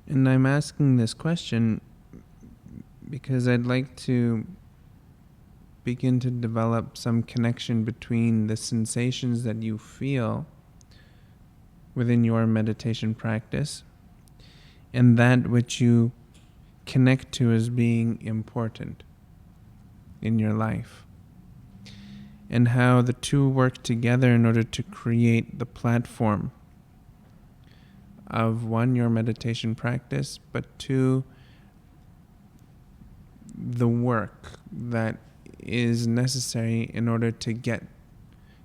And I'm asking this question because I'd like to begin to develop some connection between the sensations that you feel within your meditation practice and that which you connect to as being important in your life, and how the two work together in order to create the platform of, one, your meditation practice, but two, the work that is necessary in order to get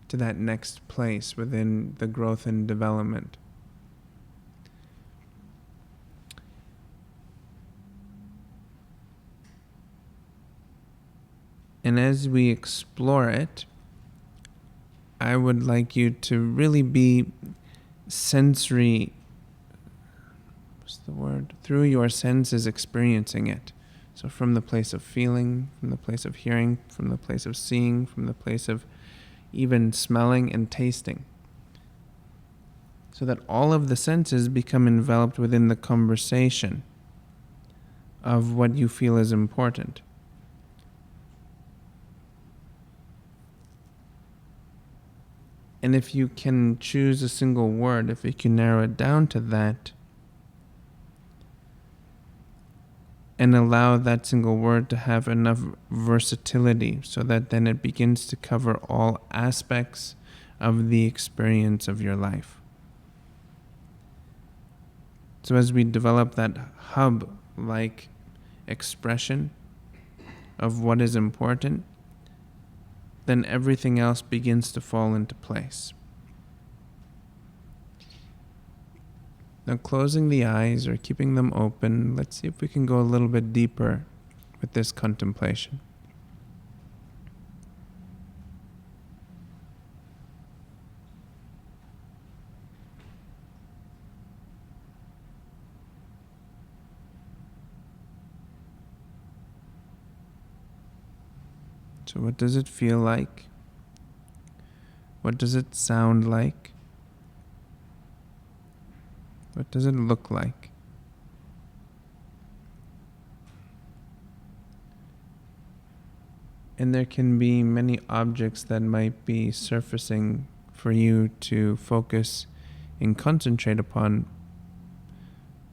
to that next place within the growth and development. And as we explore it, I would like you to really be sensory, through your senses experiencing it. So from the place of feeling, from the place of hearing, from the place of seeing, from the place of even smelling and tasting. So that all of the senses become enveloped within the conversation of what you feel is important. And if you can choose a single word, if you can narrow it down to that, and allow that single word to have enough versatility so that then it begins to cover all aspects of the experience of your life. So as we develop that hub-like expression of what is important, then everything else begins to fall into place. Now, closing the eyes or keeping them open, let's see if we can go a little bit deeper with this contemplation. So what does it feel like? What does it sound like? What does it look like? And there can be many objects that might be surfacing for you to focus and concentrate upon.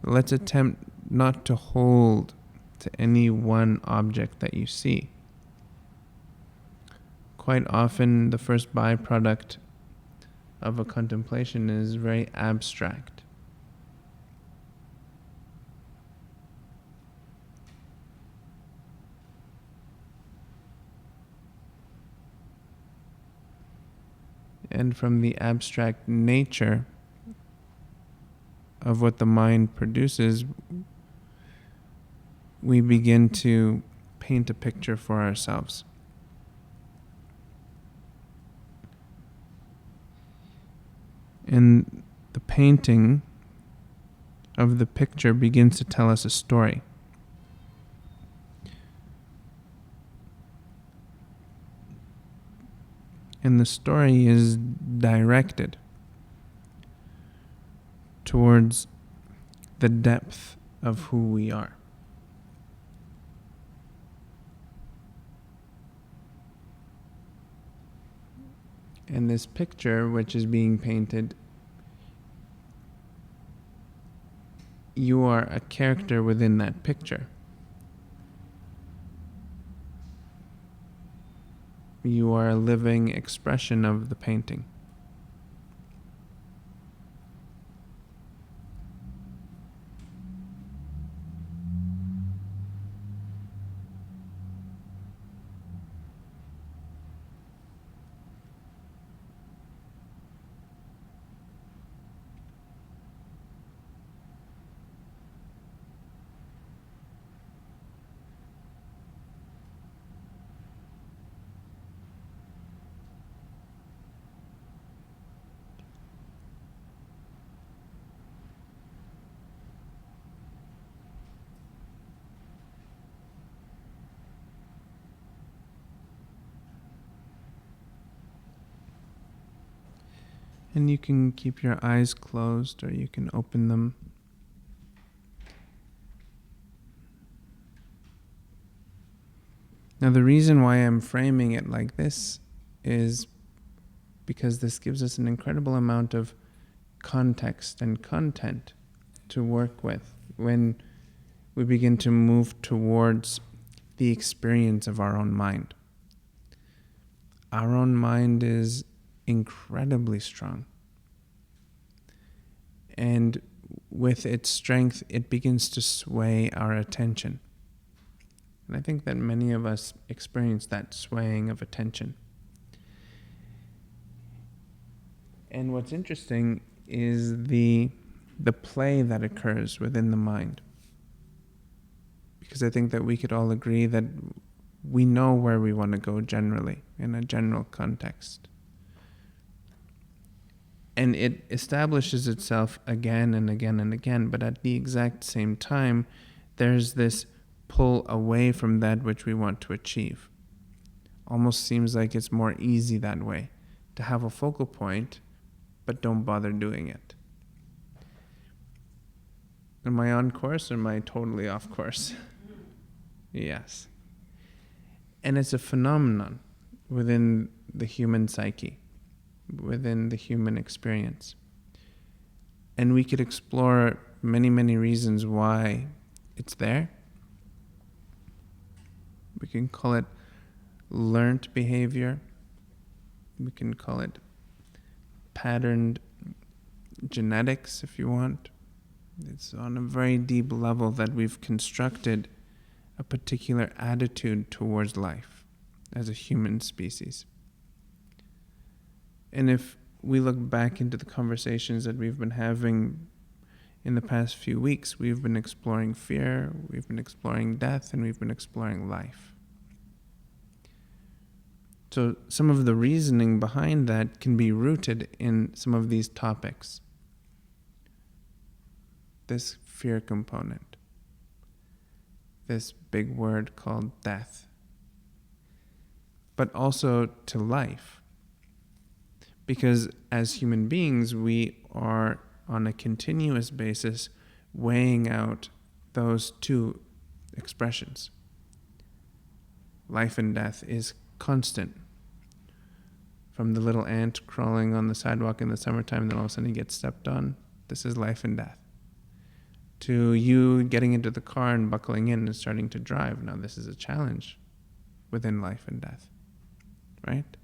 Let's attempt not to hold to any one object that you see. Quite often, the first byproduct of a contemplation is very abstract. And from the abstract nature of what the mind produces, we begin to paint a picture for ourselves. And the painting of the picture begins to tell us a story. And the story is directed towards the depth of who we are. And this picture, which is being painted, you are a character within that picture. You are a living expression of the painting. And you can keep your eyes closed or you can open them. Now, the reason why I'm framing it like this is because this gives us an incredible amount of context and content to work with when we begin to move towards the experience of our own mind. Our own mind is incredibly strong. And with its strength, it begins to sway our attention. And I think that many of us experience that swaying of attention. And what's interesting is the play that occurs within the mind. Because I think that we could all agree that we know where we want to go generally, in a general context. And it establishes itself again and again and again, but at the exact same time, there's this pull away from that which we want to achieve. Almost seems like it's more easy that way, to have a focal point, but don't bother doing it. Am I on course or am I totally off course? Yes. And it's a phenomenon within the human psyche, within the human experience. And we could explore many, many reasons why it's there. We can call it learned behavior. We can call it patterned genetics, if you want. It's on a very deep level that we've constructed a particular attitude towards life as a human species. And if we look back into the conversations that we've been having in the past few weeks, we've been exploring fear, we've been exploring death, and we've been exploring life. So some of the reasoning behind that can be rooted in some of these topics. This fear component. This big word called death. But also to life. Because as human beings, we are on a continuous basis weighing out those two expressions. Life and death is constant. From the little ant crawling on the sidewalk in the summertime, then all of a sudden he gets stepped on. This is life and death. To you getting into the car and buckling in and starting to drive. Now this is a challenge within life and death, right?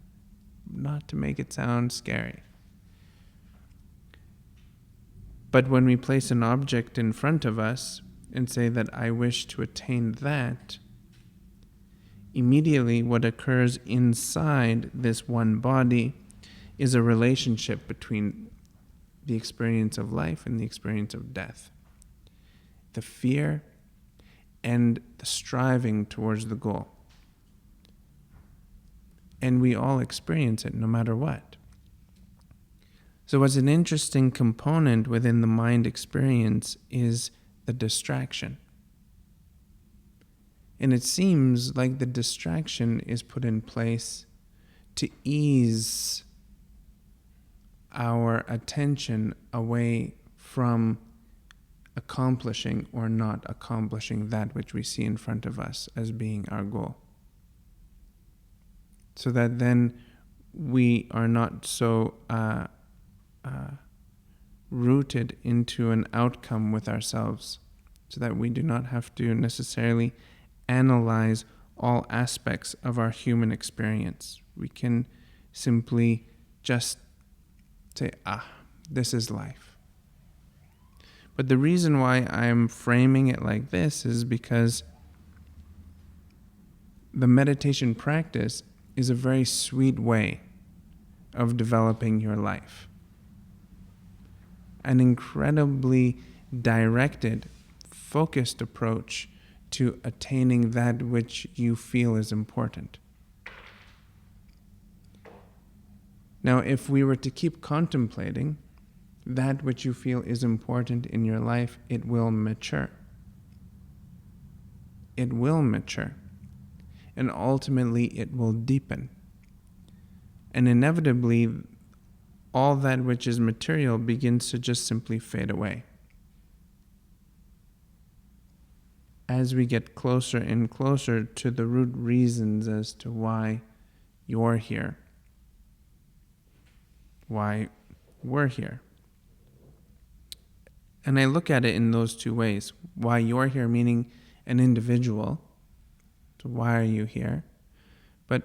Not to make it sound scary. But when we place an object in front of us and say that I wish to attain that, immediately what occurs inside this one body is a relationship between the experience of life and the experience of death. The fear and the striving towards the goal. And we all experience it no matter what. So what's an interesting component within the mind experience is the distraction. And it seems like the distraction is put in place to ease our attention away from accomplishing or not accomplishing that which we see in front of us as being our goal. So that then we are not so rooted into an outcome with ourselves, so that we do not have to necessarily analyze all aspects of our human experience. We can simply just say, this is life. But the reason why I'm framing it like this is because the meditation practice is a very sweet way of developing your life. An incredibly directed, focused approach to attaining that which you feel is important. Now, if we were to keep contemplating that which you feel is important in your life, it will mature. It will mature. And ultimately, it will deepen. And inevitably, all that which is material begins to just simply fade away. as we get closer and closer to the root reasons as to why you're here, why we're here. And I look at it in those two ways. Why you're here, meaning an individual. So why are you here? But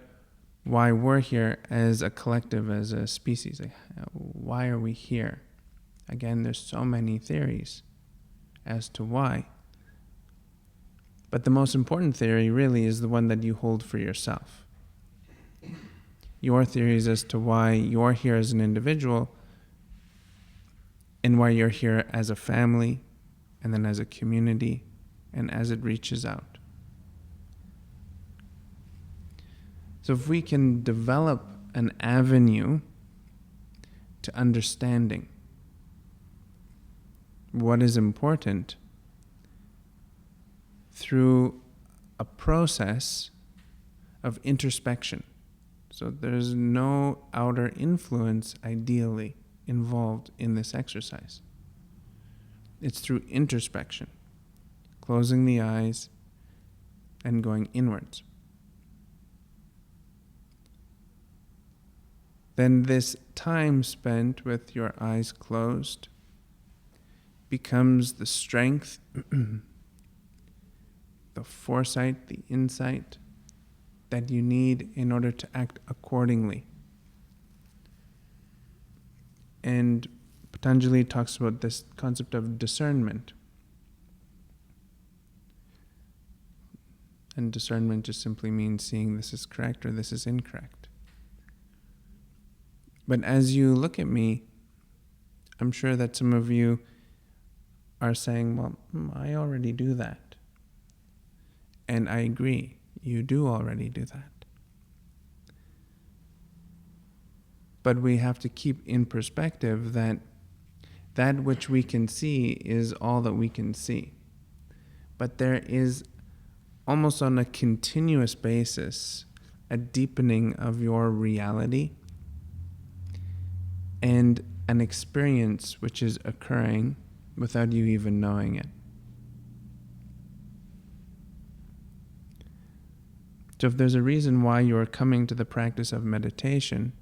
why we're here as a collective, as a species. Like, why are we here? Again, there's so many theories as to why. But the most important theory really is the one that you hold for yourself. Your theories as to why you're here as an individual and why you're here as a family and then as a community and as it reaches out. So if we can develop an avenue to understanding what is important through a process of introspection. So there's no outer influence, ideally, involved in this exercise. It's through introspection, closing the eyes and going inwards. Then this time spent with your eyes closed becomes the strength, the foresight, the insight that you need in order to act accordingly. And Patanjali talks about this concept of discernment. And discernment just simply means seeing this is correct or this is incorrect. But as you look at me, I'm sure that some of you are saying, well, I already do that. And I agree, you do already do that. But we have to keep in perspective that that which we can see is all that we can see. But there is almost on a continuous basis a deepening of your reality and an experience which is occurring without you even knowing it. So if there's a reason why you are coming to the practice of meditation,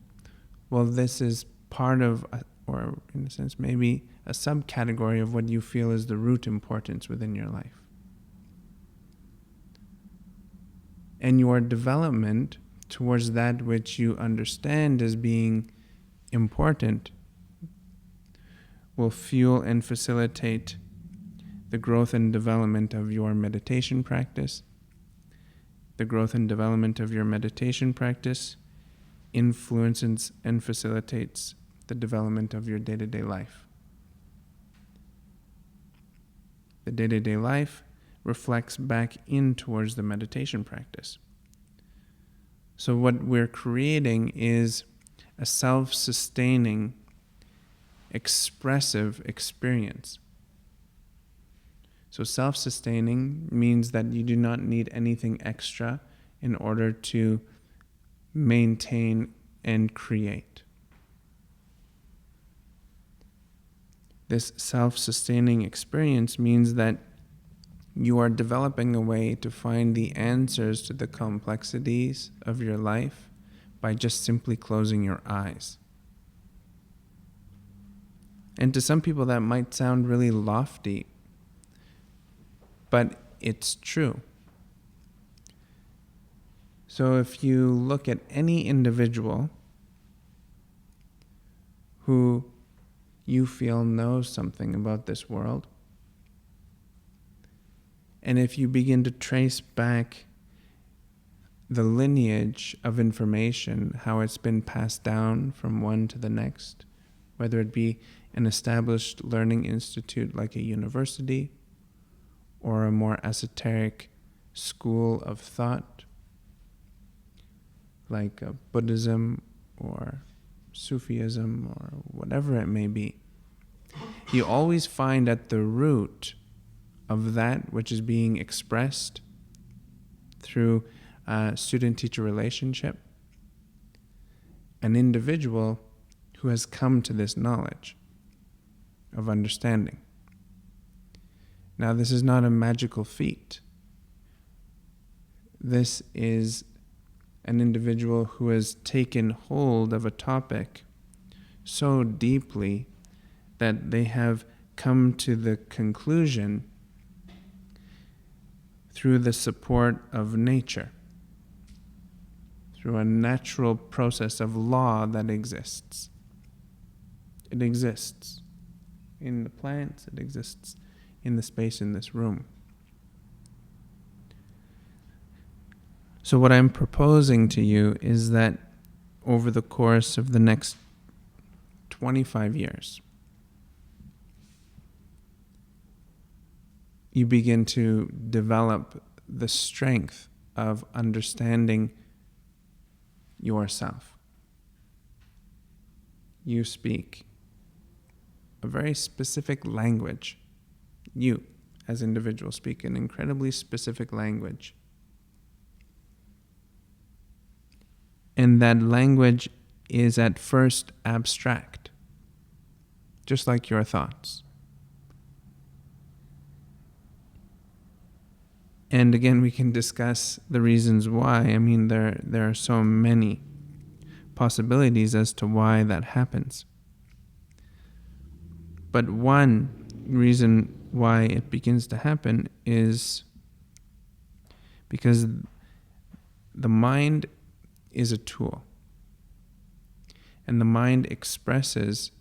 well, this is part of, or in a sense, maybe a subcategory of what you feel is the root importance within your life. And your development towards that which you understand as being important will fuel and facilitate the growth and development of your meditation practice. The growth and development of your meditation practice influences and facilitates the development of your day-to-day life. The day-to-day life reflects back in towards the meditation practice. So what we're creating is a self-sustaining, expressive experience. So self-sustaining means that you do not need anything extra in order to maintain and create. This self-sustaining experience means that you are developing a way to find the answers to the complexities of your life by just simply closing your eyes. And to some people that might sound really lofty, but it's true. So if you look at any individual who you feel knows something about this world, and if you begin to trace back the lineage of information, how it's been passed down from one to the next, whether it be an established learning institute like a university or a more esoteric school of thought like Buddhism or Sufism or whatever it may be, you always find at the root of that which is being expressed through a student-teacher relationship, an individual who has come to this knowledge of understanding. Now, this is not a magical feat. This is an individual who has taken hold of a topic so deeply that they have come to the conclusion through the support of nature, through a natural process of law that exists. It exists in the plants, it exists in the space in this room. So what I'm proposing to you is that over the course of the next 25 years, you begin to develop the strength of understanding yourself. You speak a very specific language. You, as individuals, speak an incredibly specific language. And that language is at first abstract, just like your thoughts. And again, we can discuss the reasons why. I mean, there are so many possibilities as to why that happens. But one reason why it begins to happen is because the mind is a tool. And the mind expresses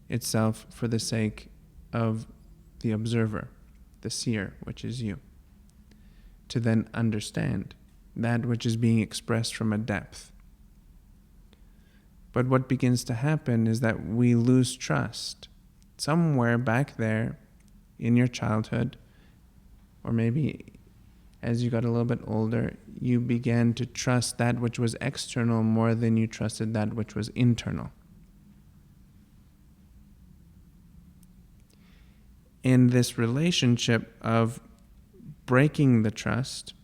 itself for the sake of the observer, the seer, which is you, to then understand that which is being expressed from a depth. But what begins to happen is that we lose trust. Somewhere back there in your childhood, or maybe as you got a little bit older, you began to trust that which was external more than you trusted that which was internal. In this relationship of breaking the trust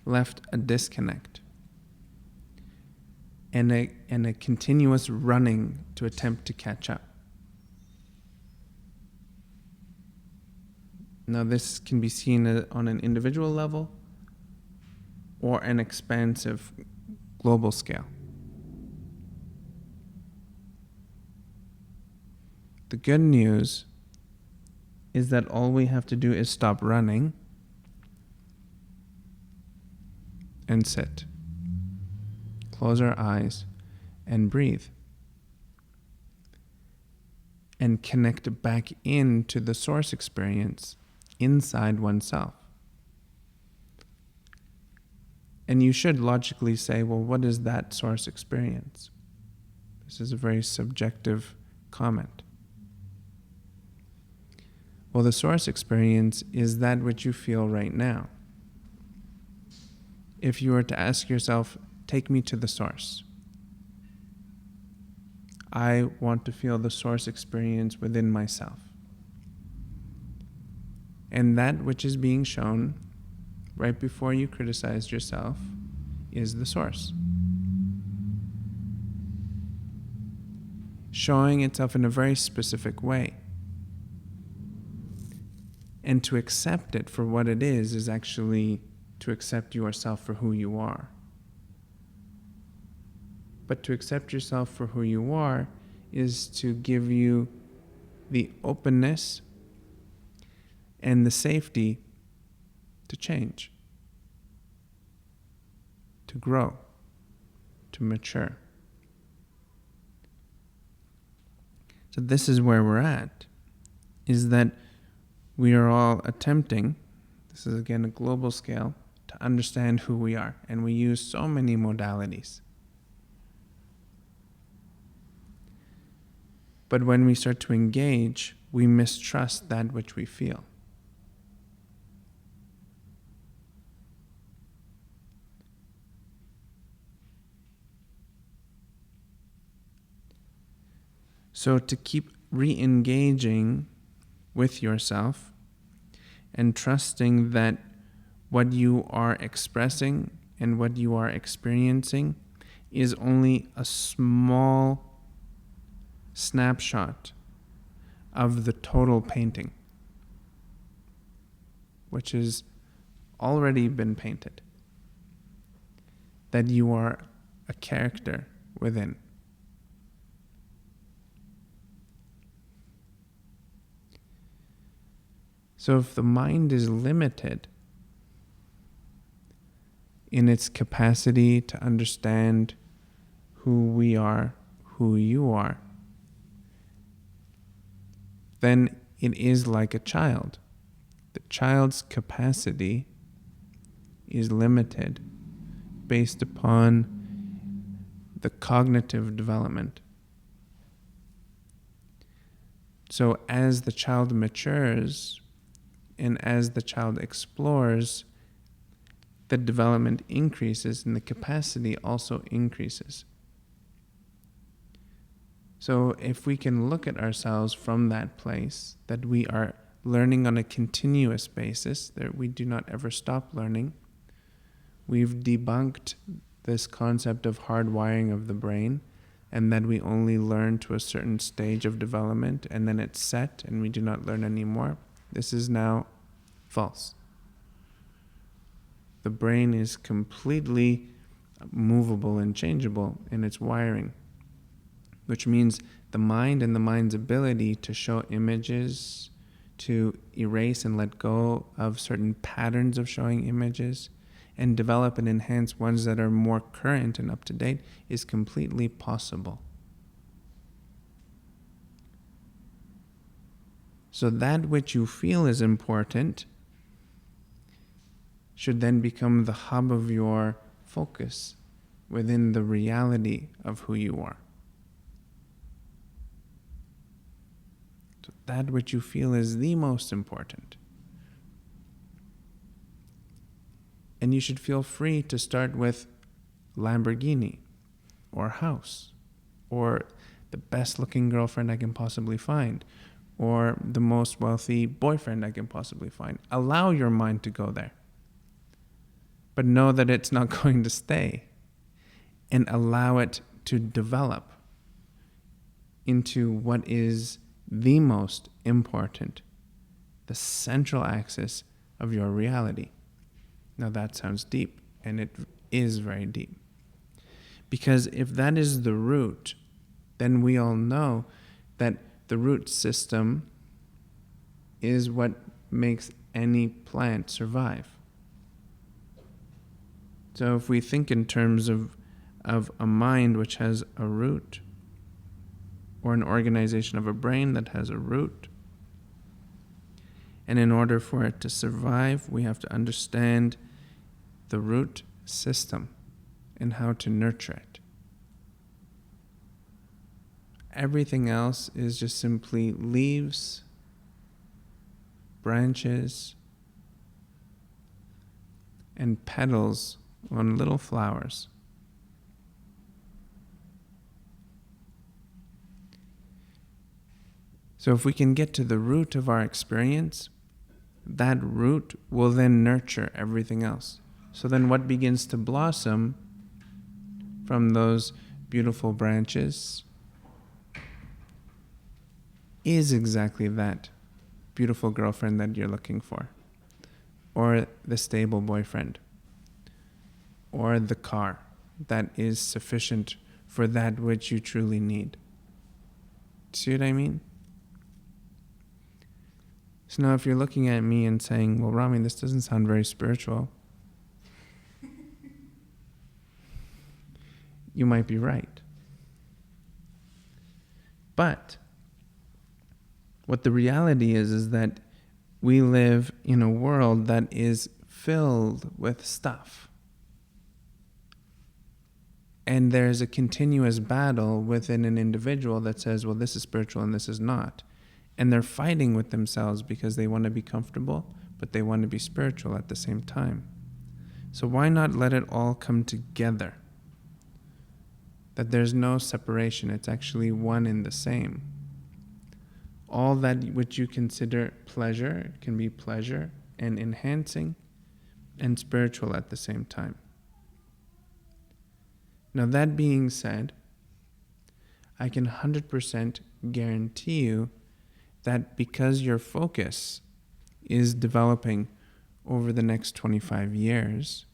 left a disconnect and a continuous running to attempt to catch up. Now, this can be seen on an individual level or an expansive global scale. The good news is that all we have to do is stop running and sit. Close our eyes and breathe. And connect back into the source experience inside oneself. And you should logically say, well, what is that source experience? This is a very subjective comment. Well, the source experience is that which you feel right now. If you were to ask yourself, take me to the source. I want to feel the source experience within myself. And that which is being shown right before you criticized yourself is the source. Showing itself in a very specific way. And to accept it for what it is actually to accept yourself for who you are. But to accept yourself for who you are is to give you the openness and the safety to change, to grow, to mature. So this is where we're at, is that we are all attempting, this is again a global scale, to understand who we are. And we use so many modalities. But when we start to engage, we mistrust that which we feel. So to keep re-engaging with yourself and trusting that what you are expressing and what you are experiencing is only a small snapshot of the total painting, which is already been painted, that you are a character within. So if the mind is limited in its capacity to understand who we are, who you are, then it is like a child. The child's capacity is limited based upon the cognitive development. So as the child matures and as the child explores, the development increases and the capacity also increases. So if we can look at ourselves from that place, that we are learning on a continuous basis, that we do not ever stop learning, we've debunked this concept of hardwiring of the brain, and that we only learn to a certain stage of development and then it's set and we do not learn anymore. This is now false. The brain is completely movable and changeable in its wiring, which means the mind and the mind's ability to show images, to erase and let go of certain patterns of showing images, and develop and enhance ones that are more current and up to date is completely possible. So that which you feel is important should then become the hub of your focus within the reality of who you are. So that which you feel is the most important. And you should feel free to start with Lamborghini or house or the best looking girlfriend I can possibly find or the most wealthy boyfriend I can possibly find. Allow your mind to go there. But know that it's not going to stay, and allow it to develop into what is the most important, the central axis of your reality. Now that sounds deep, and it is very deep. Because if that is the root, then we all know that the root system is what makes any plant survive. So if we think in terms of a mind which has a root, or an organization of a brain that has a root, and in order for it to survive, we have to understand the root system and how to nurture it. Everything else is just simply leaves, branches, and petals on little flowers. So if we can get to the root of our experience, that root will then nurture everything else. So then what begins to blossom from those beautiful branches is exactly that beautiful girlfriend that you're looking for, or the stable boyfriend, or the car that is sufficient for that which you truly need. See what I mean? So now if you're looking at me and saying, well, Rameen, this doesn't sound very spiritual, you might be right. But what the reality is that we live in a world that is filled with stuff. And there's a continuous battle within an individual that says, well, this is spiritual and this is not. And they're fighting with themselves because they want to be comfortable, but they want to be spiritual at the same time. So why not let it all come together? That there's no separation, it's actually one and the same. All that which you consider pleasure can be pleasure and enhancing and spiritual at the same time. Now that being said, I can 100% guarantee you that because your focus is developing over the next 25 years,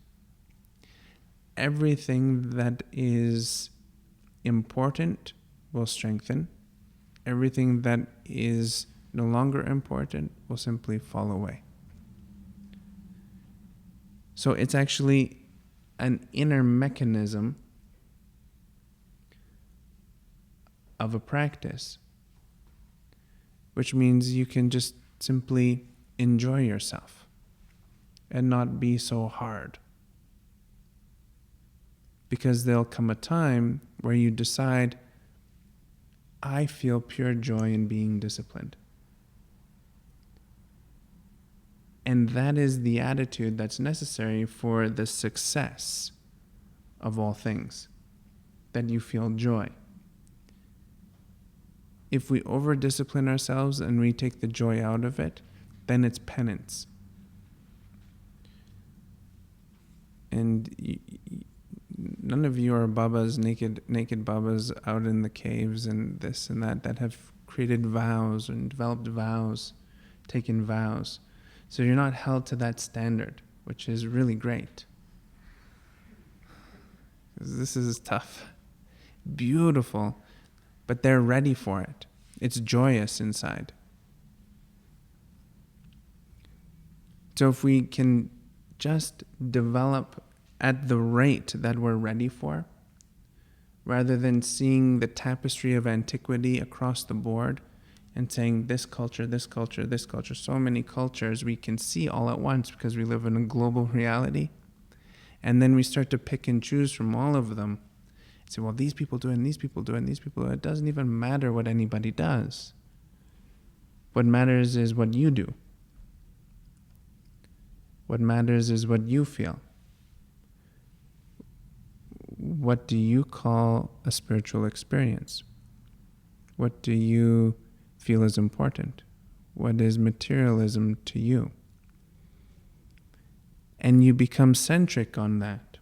everything that is important will strengthen. Everything that is no longer important will simply fall away. So it's actually an inner mechanism of a practice, which means you can just simply enjoy yourself and not be so hard. Because there'll come a time where you decide, I feel pure joy in being disciplined. And that is the attitude that's necessary for the success of all things, that you feel joy. If we over-discipline ourselves and we take the joy out of it, then it's penance. And none of you are babas, naked babas out in the caves and this and that have created vows and developed vows, taken vows. So you're not held to that standard, which is really great. This is tough, beautiful, but they're ready for it. It's joyous inside. So if we can just develop at the rate that we're ready for, rather than seeing the tapestry of antiquity across the board and saying this culture, this culture, this culture, so many cultures we can see all at once because we live in a global reality. And then we start to pick and choose from all of them. Say, well, these people do it, and these people do it, and these people do it. It doesn't even matter what anybody does. What matters is what you do. What matters is what you feel. What do you call a spiritual experience? What do you feel is important? What is materialism to you? And you become centric on that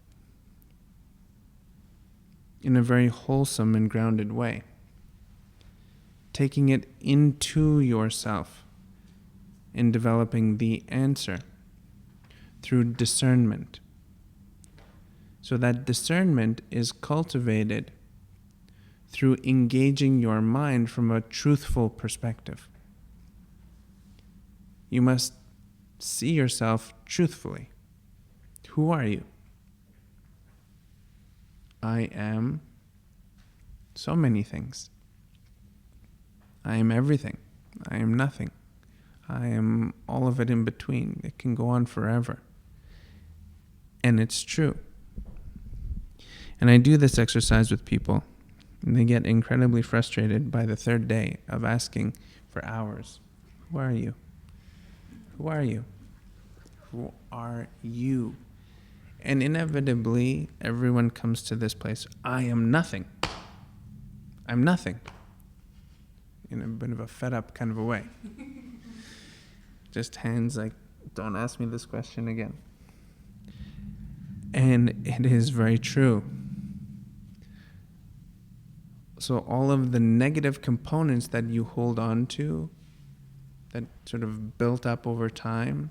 in a very wholesome and grounded way, taking it into yourself in developing the answer through discernment. So that discernment is cultivated through engaging your mind from a truthful perspective. You must see yourself truthfully. Who are you? I am so many things. I am everything. I am nothing. I am all of it in between. It can go on forever. And it's true. And I do this exercise with people, and they get incredibly frustrated by the third day of asking for hours. Who are you? Who are you? Who are you? And inevitably, everyone comes to this place. I am nothing. I'm nothing. In a bit of a fed up kind of a way. Just hands like, don't ask me this question again. And it is very true. So all of the negative components that you hold on to, that sort of built up over time,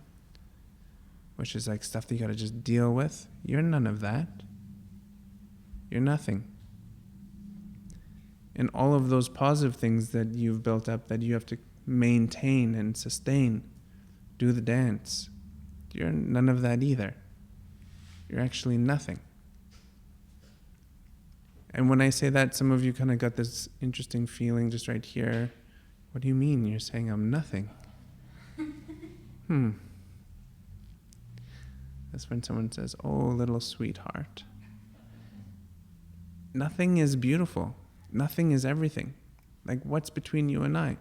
which is like stuff that you gotta just deal with, you're none of that. You're nothing. And all of those positive things that you've built up that you have to maintain and sustain, do the dance, you're none of that either. You're actually nothing. And when I say that, some of you kind of got this interesting feeling just right here. What do you mean? You're saying I'm nothing? That's when someone says, oh, little sweetheart. Nothing is beautiful. Nothing is everything. Like, what's between you and I?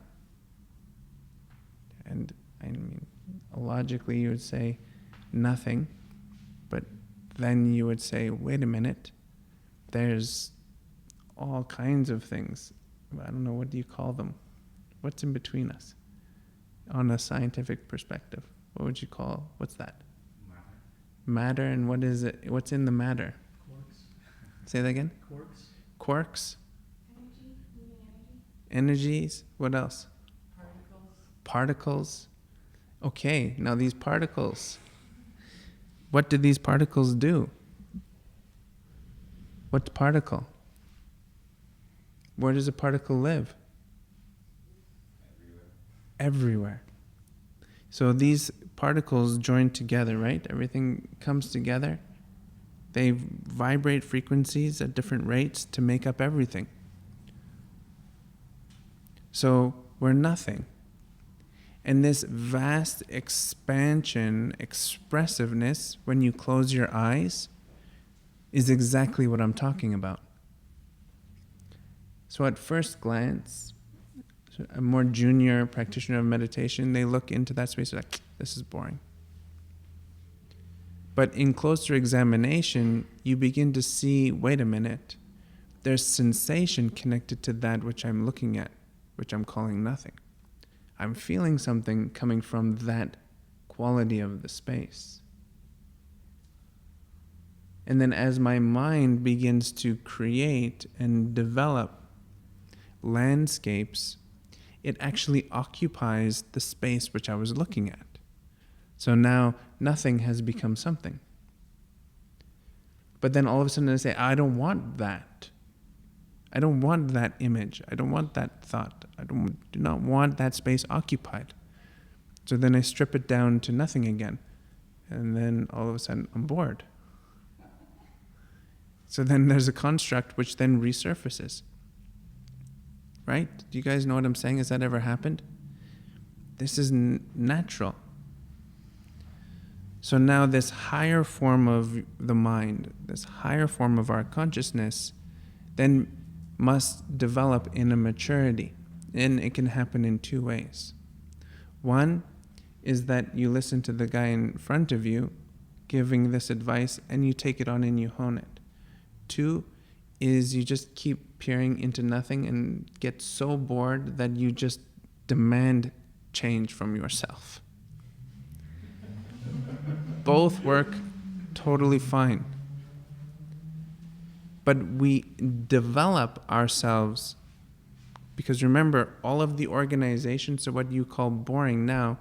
And I mean, logically you would say nothing, but then you would say, wait a minute, there's all kinds of things. I don't know, what do you call them? What's in between us? On a scientific perspective, what would you call, what's that? Matter, and what is it? What's in the matter? Quarks. Say that again? Quarks. Quarks? Energy, moving energy. Energies, what else? Particles. Particles. Okay, now these particles, What do these particles do? What particle? Where does a particle live? Everywhere. So these particles join together, right? Everything comes together. They vibrate frequencies at different rates to make up everything. So we're nothing. And this vast expansion, expressiveness, when you close your eyes, is exactly what I'm talking about. So at first glance, a more junior practitioner of meditation, they look into that space like, this is boring. But in closer examination, you begin to see, wait a minute, there's sensation connected to that which I'm looking at, which I'm calling nothing. I'm feeling something coming from that quality of the space. And then as my mind begins to create and develop landscapes, it actually occupies the space which I was looking at. So now nothing has become something. But then all of a sudden I say, I don't want that. I don't want that image. I don't want that thought. Do not want that space occupied. So then I strip it down to nothing again. And then all of a sudden I'm bored. So then there's a construct which then resurfaces. Right? Do you guys know what I'm saying? Has that ever happened? This is natural. So now this higher form of the mind, this higher form of our consciousness, then must develop in a maturity. And it can happen in two ways. One is that you listen to the guy in front of you giving this advice and you take it on and you hone it. Two is you just keep peering into nothing and get so bored that you just demand change from yourself. Both work totally fine. But we develop ourselves, because remember, all of the organization, so what you call boring now,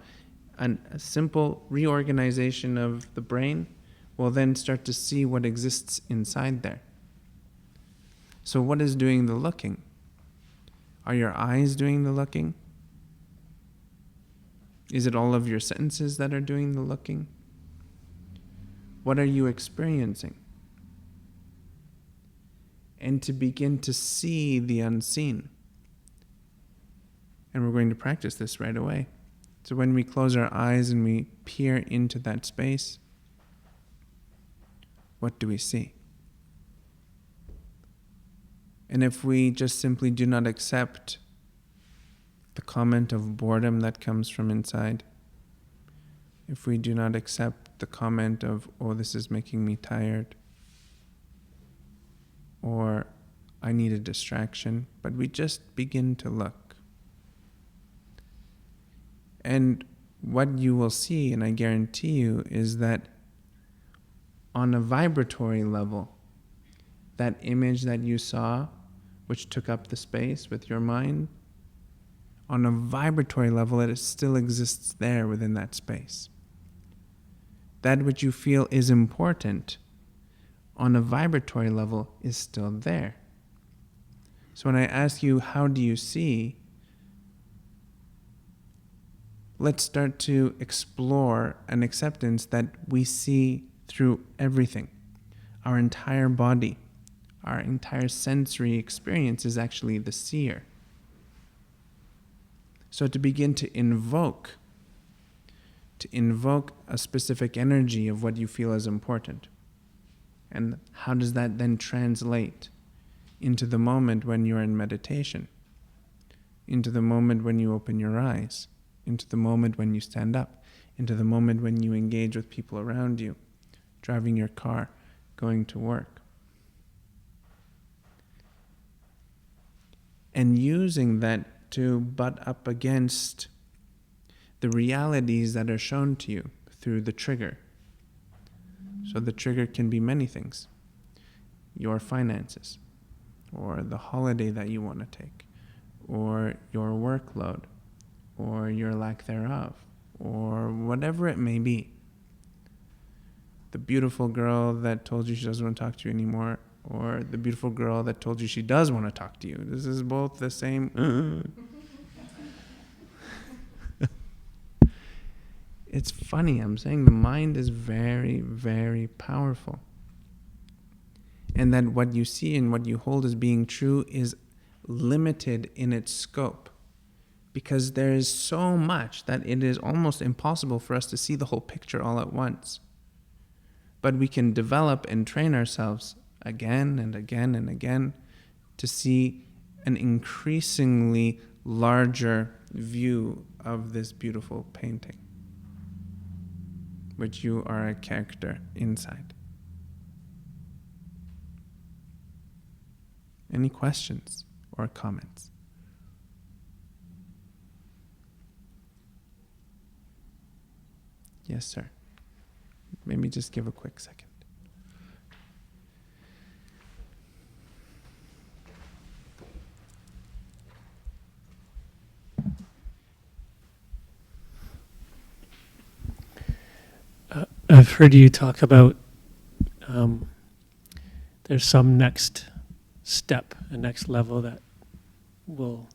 a simple reorganization of the brain will then start to see what exists inside there. So what is doing the looking? Are your eyes doing the looking? Is it all of your senses that are doing the looking? What are you experiencing? And to begin to see the unseen. And we're going to practice this right away. So when we close our eyes and we peer into that space, what do we see? And if we just simply do not accept the comment of boredom that comes from inside, if we do not accept the comment of, oh, this is making me tired, or I need a distraction, but we just begin to look. And what you will see, and I guarantee you, is that on a vibratory level, that image that you saw, which took up the space with your mind, on a vibratory level, it still exists there within that space. That which you feel is important on a vibratory level is still there. So when I ask you, how do you see? Let's start to explore an acceptance that we see through everything. Our entire body, our entire sensory experience is actually the seer. So to begin to invoke a specific energy of what you feel is important. And how does that then translate into the moment when you're in meditation, into the moment when you open your eyes, into the moment when you stand up, into the moment when you engage with people around you, driving your car, going to work. And using that to butt up against the realities that are shown to you through the trigger. So the trigger can be many things. Your finances, or the holiday that you want to take, or your workload, or your lack thereof, or whatever it may be. the beautiful girl that told you she doesn't want to talk to you anymore, or the beautiful girl that told you she does want to talk to you. This is both the same. It's funny, I'm saying the mind is very, very powerful. And that what you see and what you hold as being true is limited in its scope. Because there is so much that it is almost impossible for us to see the whole picture all at once. But we can develop and train ourselves again and again and again to see an increasingly larger view of this beautiful painting, which you are a character inside. Any questions or comments? Yes, sir. Maybe just give a quick second. I've heard you talk about there's some next step, a next level that will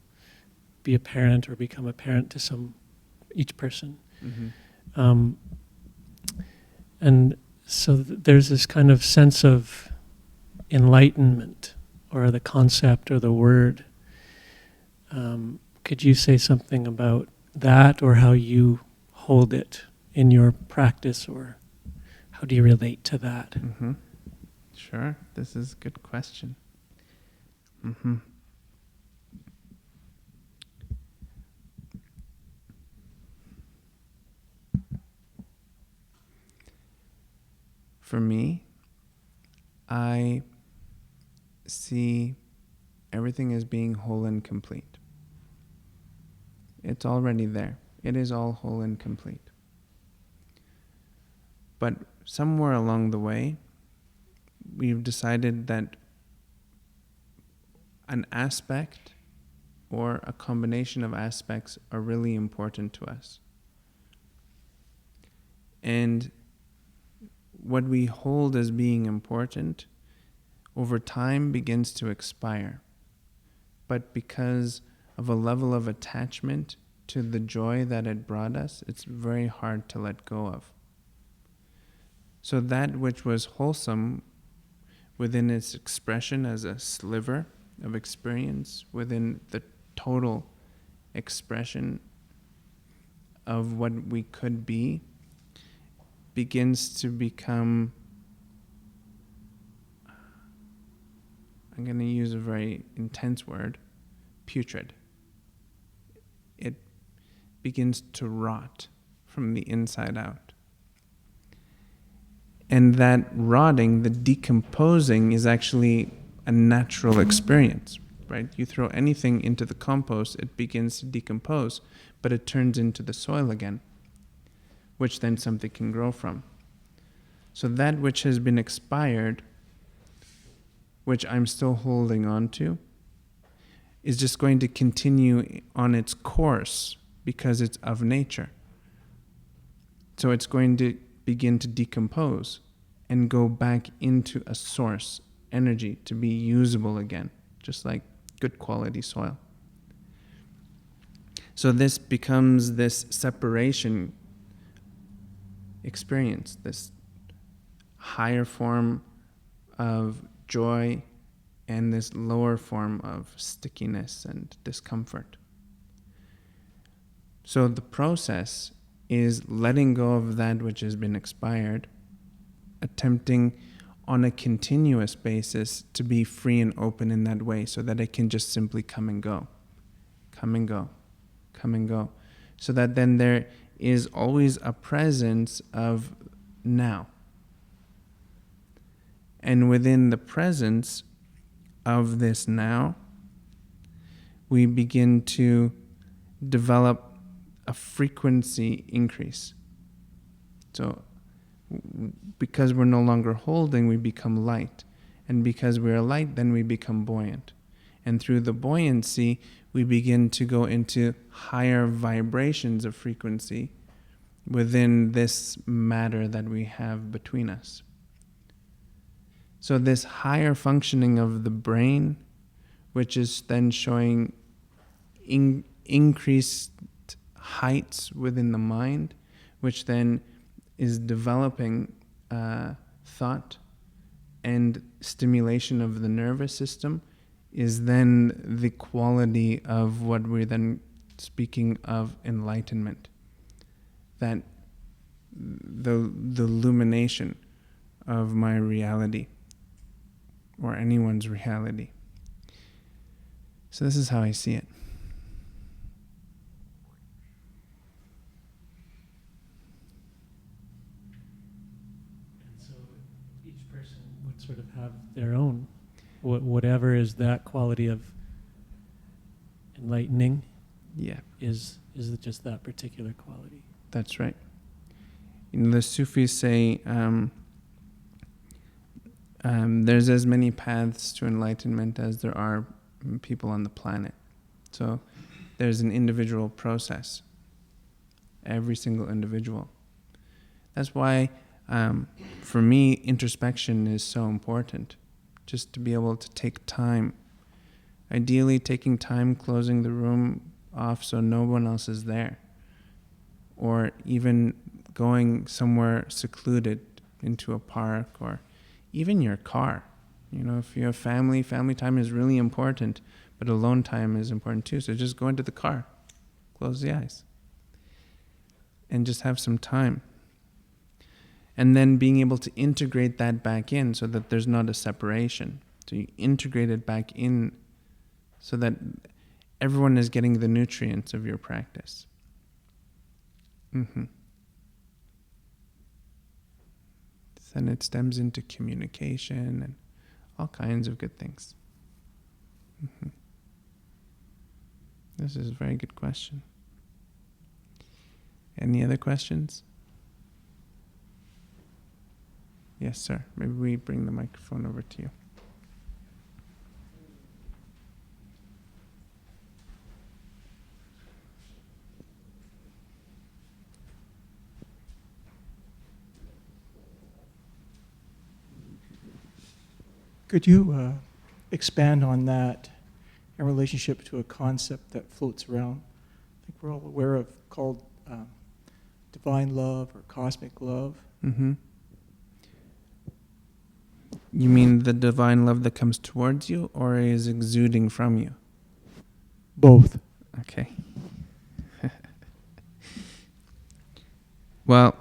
be apparent or become apparent to each person. Mm-hmm. And so there's this kind of sense of enlightenment, or the concept or the word. Could you say something about that, or how you hold it in your practice, or how do you relate to that? Mm-hmm. Sure, this is a good question. Mm-hmm. For me, I see everything as being whole and complete. It's already there. It is all whole and complete. But somewhere along the way, we've decided that an aspect or a combination of aspects are really important to us. And what we hold as being important over time begins to expire. But because of a level of attachment to the joy that it brought us, it's very hard to let go of. So that which was wholesome within its expression as a sliver of experience, within the total expression of what we could be, begins to become, I'm going to use a very intense word, putrid. It begins to rot from the inside out. And that rotting, the decomposing, is actually a natural experience, right? You throw anything into the compost, it begins to decompose, but it turns into the soil again, which then something can grow from. So that which has been expired, which I'm still holding on to, is just going to continue on its course because it's of nature. So it's going to begin to decompose and go back into a source energy to be usable again, just like good quality soil. So this becomes this separation experience, this higher form of joy and this lower form of stickiness and discomfort. So the process is letting go of that which has been expired, attempting on a continuous basis to be free and open in that way so that it can just simply come and go, come and go, come and go. So that then there is always a presence of now. And within the presence of this now, we begin to develop a frequency increase. So because we're no longer holding, we become light. And because we are light, then we become buoyant. And through the buoyancy, we begin to go into higher vibrations of frequency, within this matter that we have between us. So this higher functioning of the brain, which is then showing increased heights within the mind, which then is developing thought and stimulation of the nervous system, is then the quality of what we're then speaking of enlightenment. That the illumination of my reality, or anyone's reality. So this is how I see it. And so each person would sort of have their own, whatever is that quality of enlightening. Yeah, is it just that particular quality? that's right. The Sufis say there's as many paths to enlightenment as there are people on the planet. So there's an individual process. Every single individual. That's why, for me, introspection is so important. Just to be able to take time. Ideally, taking time closing the room off so no one else is there. Or even going somewhere secluded into a park, or even your car. You know, if you have family time is really important, but alone time is important too. So just go into the car, close the eyes, and just have some time. And then being able to integrate that back in so that there's not a separation. So you integrate it back in so that everyone is getting the nutrients of your practice. Then it stems into communication and all kinds of good things. This is a very good question. Any other questions? Yes, sir. Maybe we bring the microphone over to you. Could you expand on that in relationship to a concept that floats around? I think we're all aware of, called divine love or cosmic love. Mm-hmm. You mean the divine love that comes towards you or is exuding from you? Both. Okay. Well,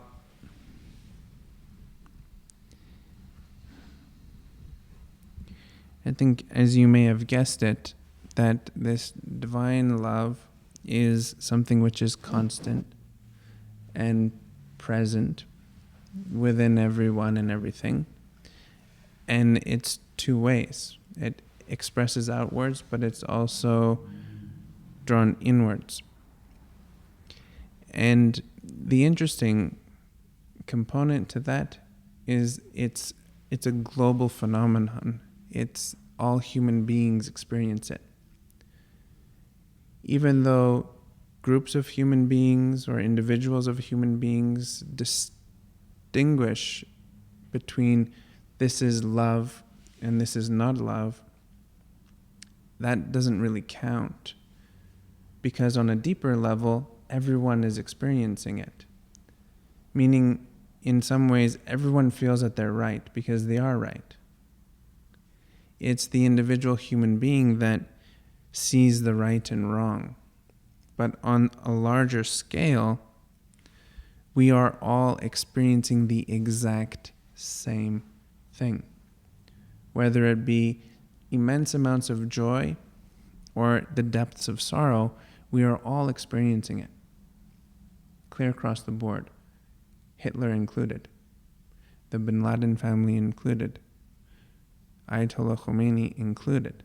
I think, as you may have guessed it, that this divine love is something which is constant and present within everyone and everything. And it's two ways. It expresses outwards, but it's also drawn inwards. And the interesting component to that is it's a global phenomenon. It's all human beings experience it. Even though groups of human beings or individuals of human beings distinguish between this is love and this is not love, that doesn't really count. Because on a deeper level, everyone is experiencing it. Meaning, in some ways, everyone feels that they're right because they are right. It's the individual human being that sees the right and wrong. But on a larger scale, we are all experiencing the exact same thing. Whether it be immense amounts of joy or the depths of sorrow, we are all experiencing it. Clear across the board. Hitler included. The Bin Laden family included. Ayatollah Khomeini included.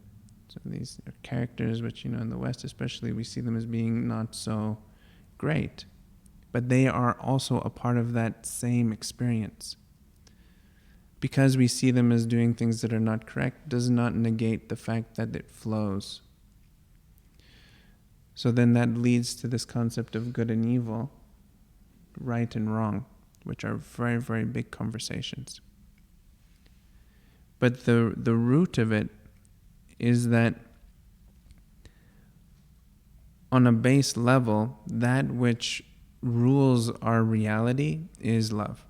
So these are characters which, in the West especially, we see them as being not so great. But they are also a part of that same experience. Because we see them as doing things that are not correct does not negate the fact that it flows. So then that leads to this concept of good and evil, right and wrong, which are very, very big conversations. But the root of it is that on a base level, that which rules our reality is love.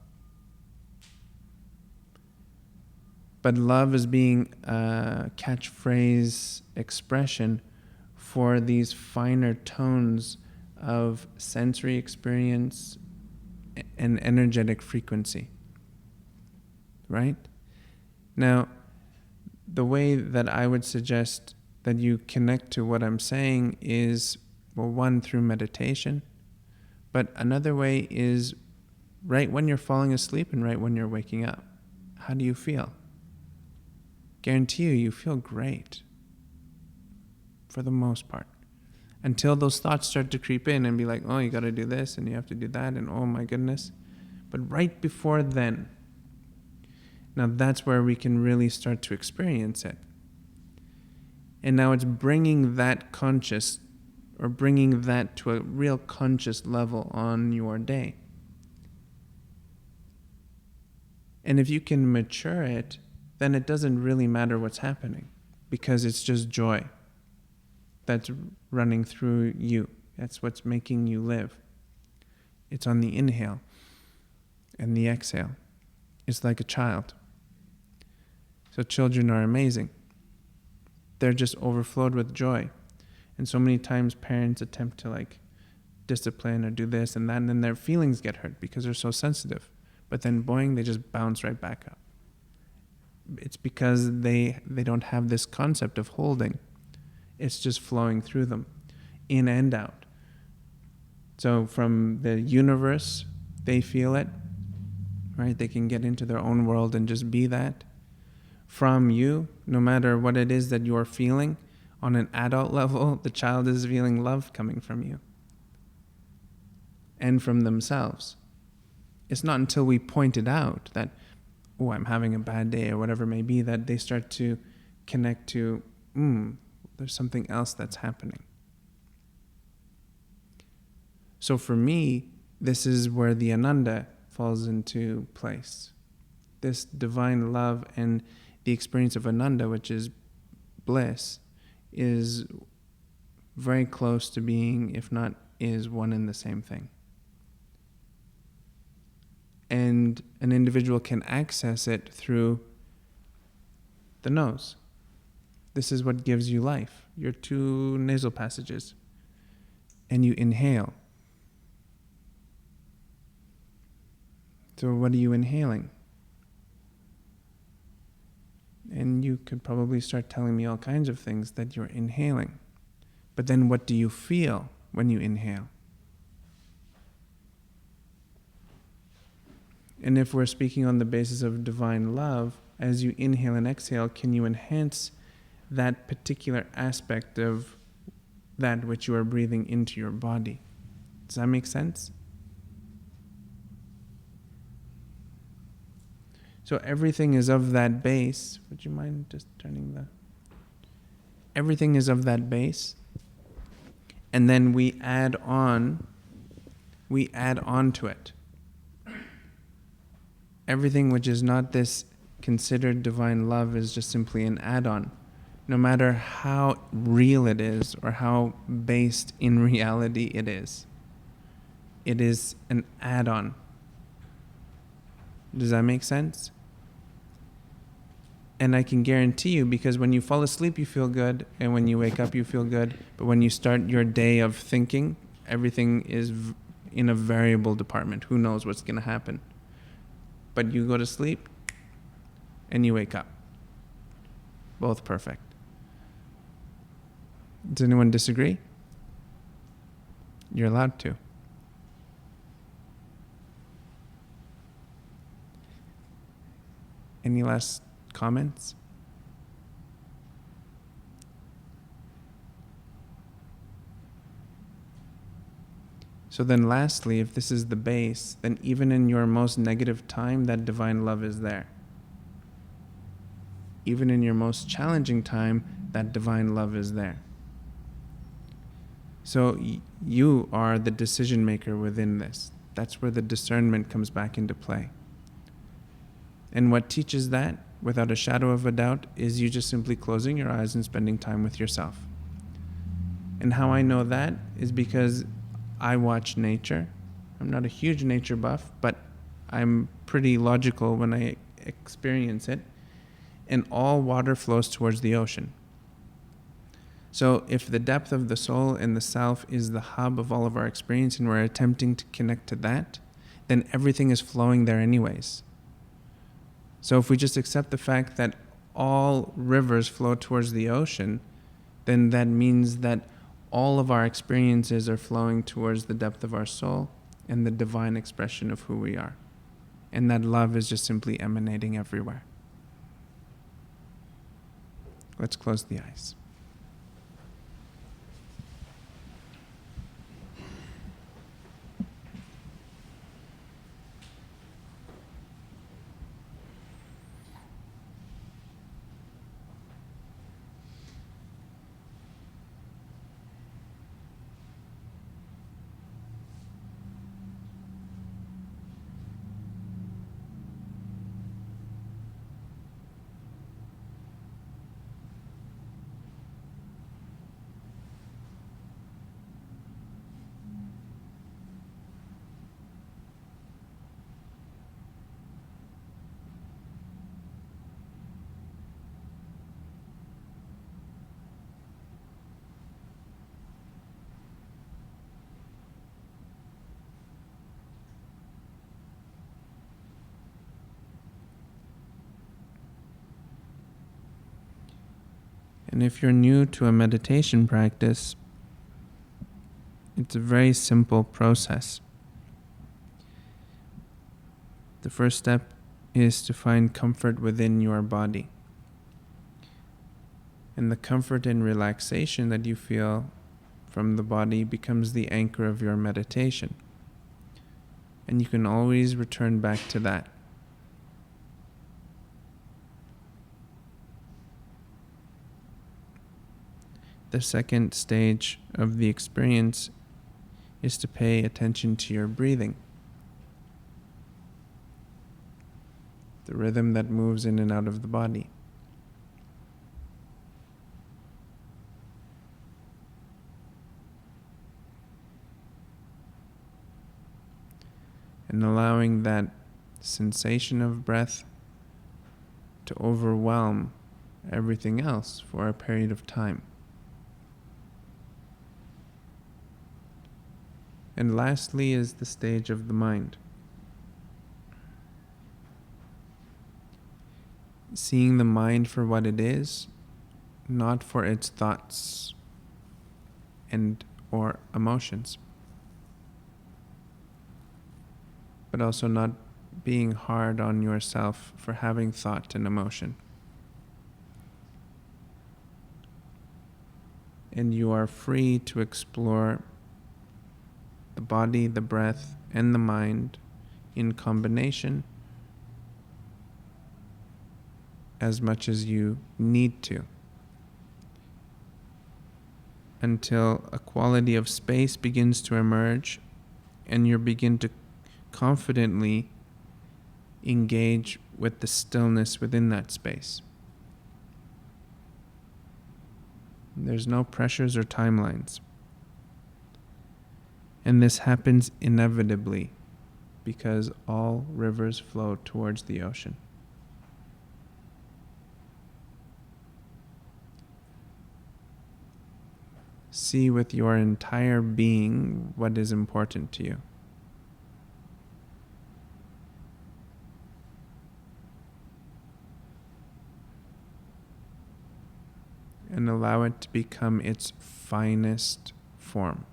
But love is being a catchphrase expression for these finer tones of sensory experience and energetic frequency. Right? Now, the way that I would suggest that you connect to what I'm saying is, well, one, through meditation, but another way is right when you're falling asleep and right when you're waking up. How do you feel? Guarantee you feel great for the most part. Until those thoughts start to creep in and be like, oh, you got to do this and you have to do that and oh my goodness. But right before then, now that's where we can really start to experience it. And now it's bringing that conscious, or bringing that to a real conscious level on your day. And if you can mature it, then it doesn't really matter what's happening, because it's just joy that's running through you. That's what's making you live. It's on the inhale and the exhale. It's like a child. So children are amazing. They're just overflowed with joy. And so many times parents attempt to discipline or do this and that, and then their feelings get hurt because they're so sensitive. But then boing, they just bounce right back up. It's because they don't have this concept of holding. It's just flowing through them, in and out. So from the universe, they feel it, right? They can get into their own world and just be that. From you, no matter what it is that you're feeling, on an adult level, the child is feeling love coming from you and from themselves. It's not until we point it out that, oh, I'm having a bad day or whatever it may be, that they start to connect to, there's something else that's happening. So for me, this is where the Ananda falls into place. This divine love and the experience of Ananda, which is bliss, is very close to being, if not is, one and the same thing. And an individual can access it through the nose. This is what gives you life, your two nasal passages. And you inhale. So what are you inhaling? And you could probably start telling me all kinds of things that you're inhaling. But then what do you feel when you inhale? And if we're speaking on the basis of divine love, as you inhale and exhale, can you enhance that particular aspect of that which you are breathing into your body? Does that make sense? So everything is of that base. Would you mind just turning the... Everything is of that base. And then we add on to it. Everything which is not this considered divine love is just simply an add-on. No matter how real it is or how based in reality it is an add-on. Does that make sense? And I can guarantee you, because when you fall asleep, you feel good, and when you wake up, you feel good. But when you start your day of thinking, everything is in a variable department. Who knows what's going to happen? But you go to sleep, and you wake up. Both perfect. Does anyone disagree? You're allowed to. Any last comments? So then lastly, if this is the base, then even in your most negative time, that divine love is there. Even in your most challenging time, that divine love is there. So you are the decision maker within this. That's where the discernment comes back into play. And what teaches that, without a shadow of a doubt, is you just simply closing your eyes and spending time with yourself. And how I know that is because I watch nature. I'm not a huge nature buff, but I'm pretty logical when I experience it. And all water flows towards the ocean. So if the depth of the soul and the self is the hub of all of our experience and we're attempting to connect to that, then everything is flowing there anyways. So if we just accept the fact that all rivers flow towards the ocean, then that means that all of our experiences are flowing towards the depth of our soul and the divine expression of who we are. And that love is just simply emanating everywhere. Let's close the eyes. And if you're new to a meditation practice, it's a very simple process. The first step is to find comfort within your body. And the comfort and relaxation that you feel from the body becomes the anchor of your meditation. And you can always return back to that. The second stage of the experience is to pay attention to your breathing. The rhythm that moves in and out of the body. And allowing that sensation of breath to overwhelm everything else for a period of time. And lastly is the stage of the mind. Seeing the mind for what it is, not for its thoughts and or emotions. But also not being hard on yourself for having thought and emotion. And you are free to explore the body, the breath, and the mind in combination as much as you need to, until a quality of space begins to emerge and you begin to confidently engage with the stillness within that space. There's no pressures or timelines. And this happens inevitably because all rivers flow towards the ocean. See with your entire being what is important to you. And allow it to become its finest form.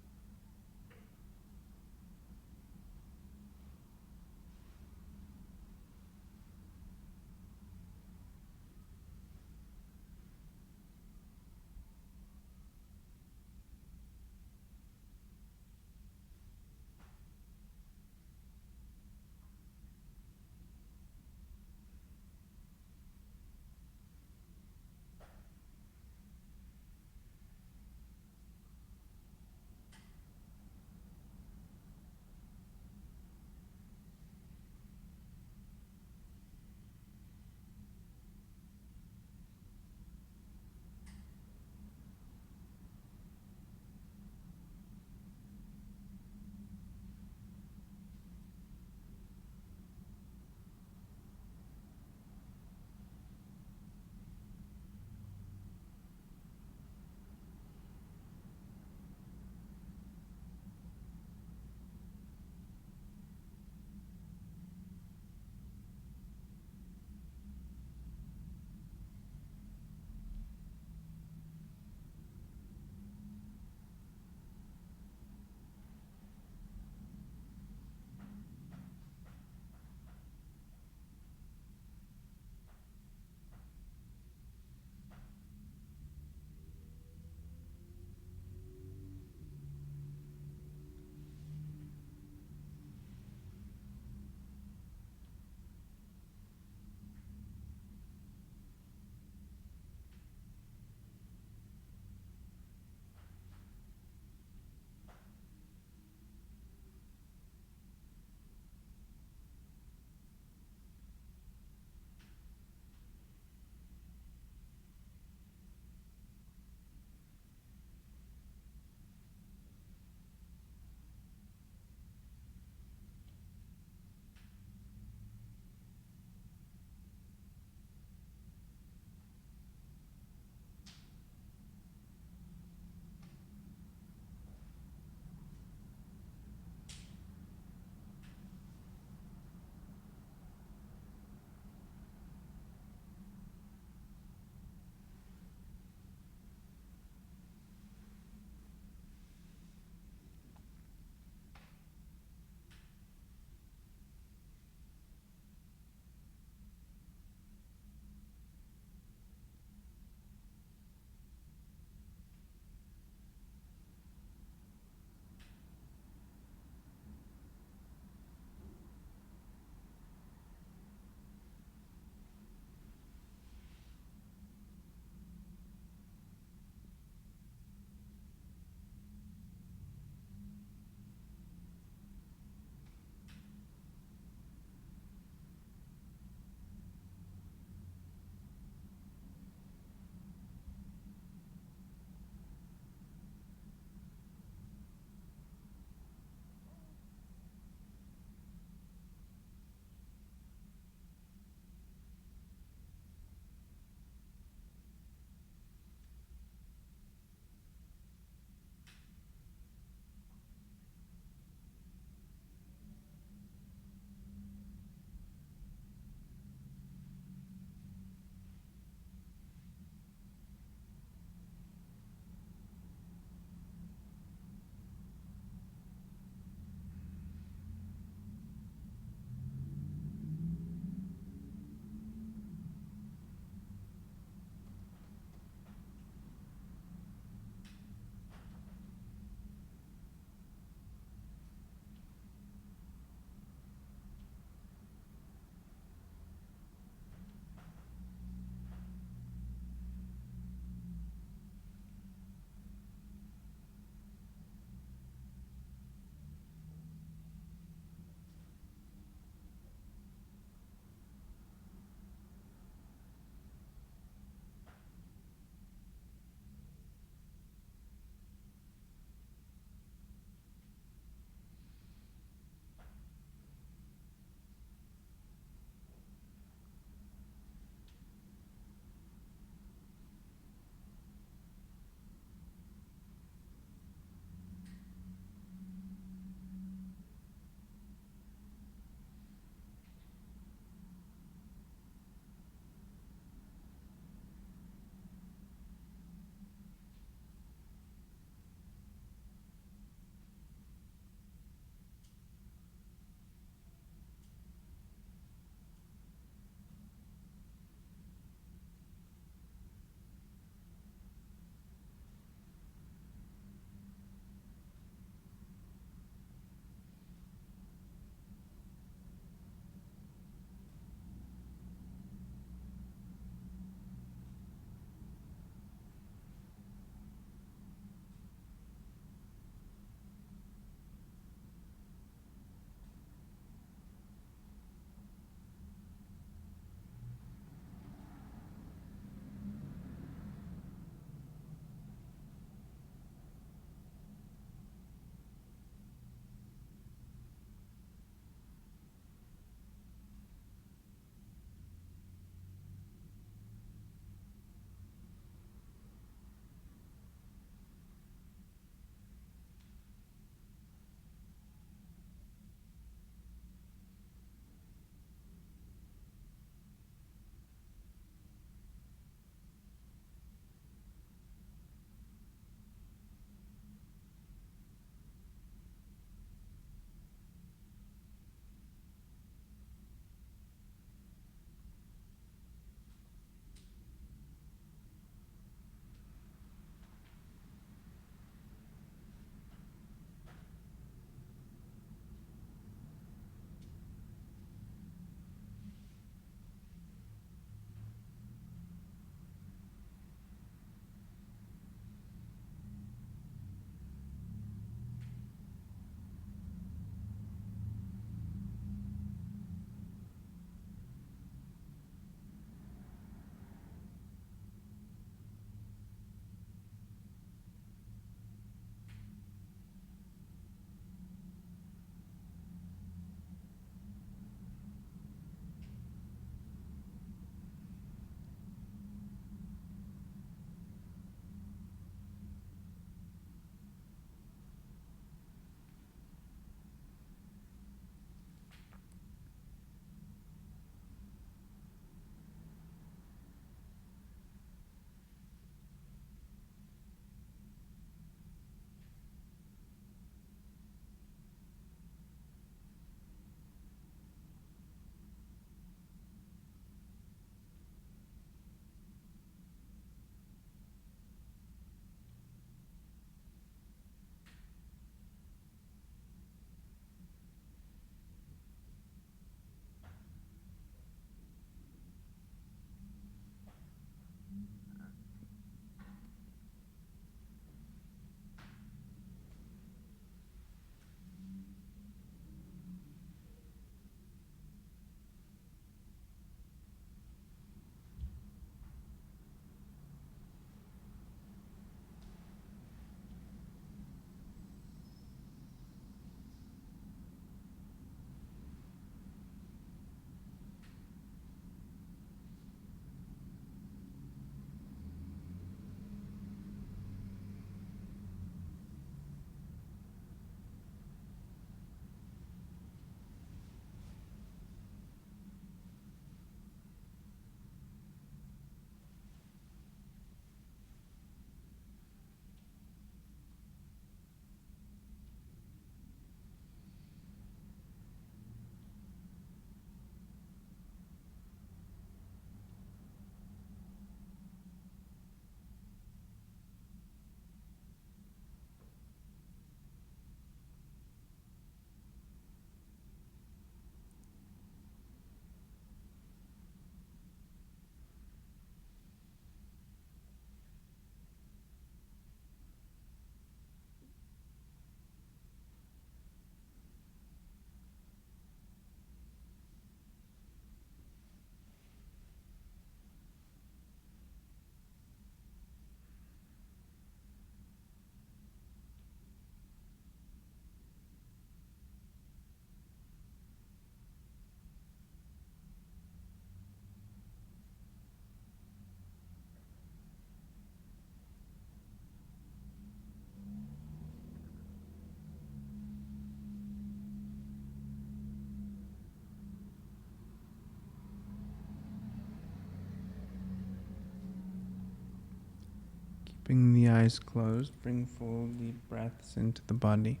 Keeping the eyes closed, bring full deep breaths into the body.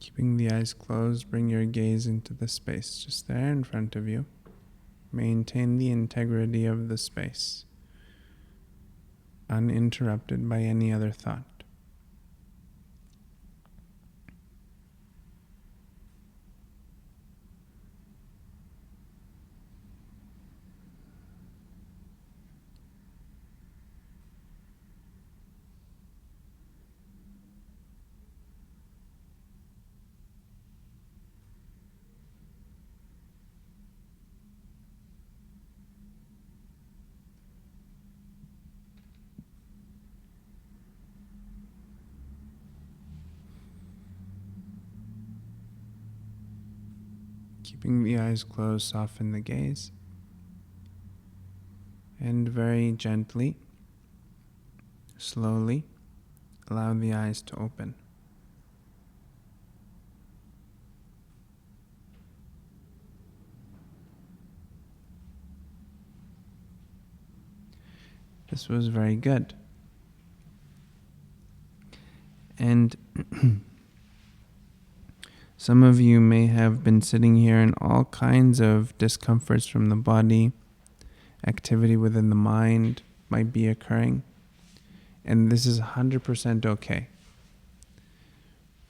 Keeping the eyes closed, bring your gaze into the space just there in front of you. Maintain the integrity of the space, uninterrupted by any other thought. Keeping the eyes closed, soften the gaze. And very gently, slowly, allow the eyes to open. This was very good. And some of you may have been sitting here and all kinds of discomforts from the body, activity within the mind might be occurring. And this is 100% okay.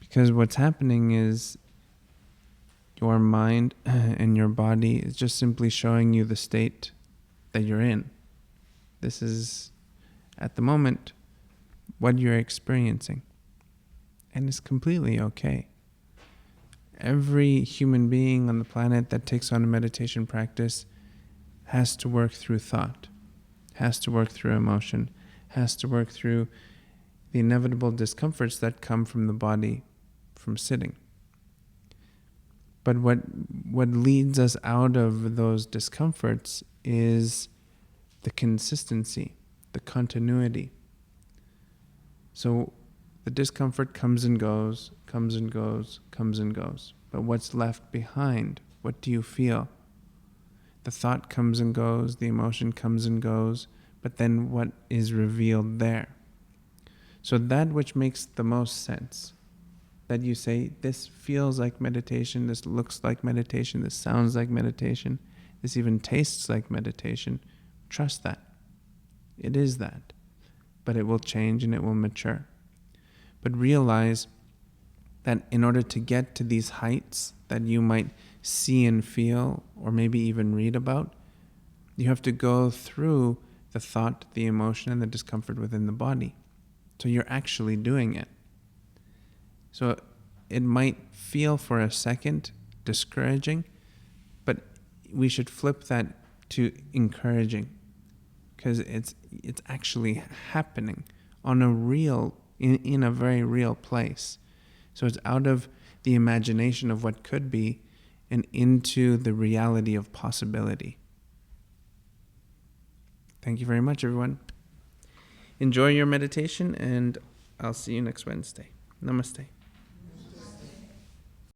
Because what's happening is your mind and your body is just simply showing you the state that you're in. This is, at the moment, what you're experiencing. And it's completely okay. Every human being on the planet that takes on a meditation practice has to work through thought, has to work through emotion, has to work through the inevitable discomforts that come from the body from sitting. But what leads us out of those discomforts is the consistency, the continuity. So the discomfort comes and goes, comes and goes, comes and goes. But what's left behind? What do you feel? The thought comes and goes, the emotion comes and goes, but then what is revealed there? So that which makes the most sense, that you say, this feels like meditation, this looks like meditation, this sounds like meditation, this even tastes like meditation, trust that. It is that. But it will change and it will mature. But realize that in order to get to these heights that you might see and feel, or maybe even read about, you have to go through the thought, the emotion, and the discomfort within the body. So you're actually doing it. So it might feel for a second discouraging, but we should flip that to encouraging, because it's actually happening on a real, in a very real place. So it's out of the imagination of what could be and into the reality of possibility. Thank you very much, everyone. Enjoy your meditation, and I'll see you next Wednesday. Namaste.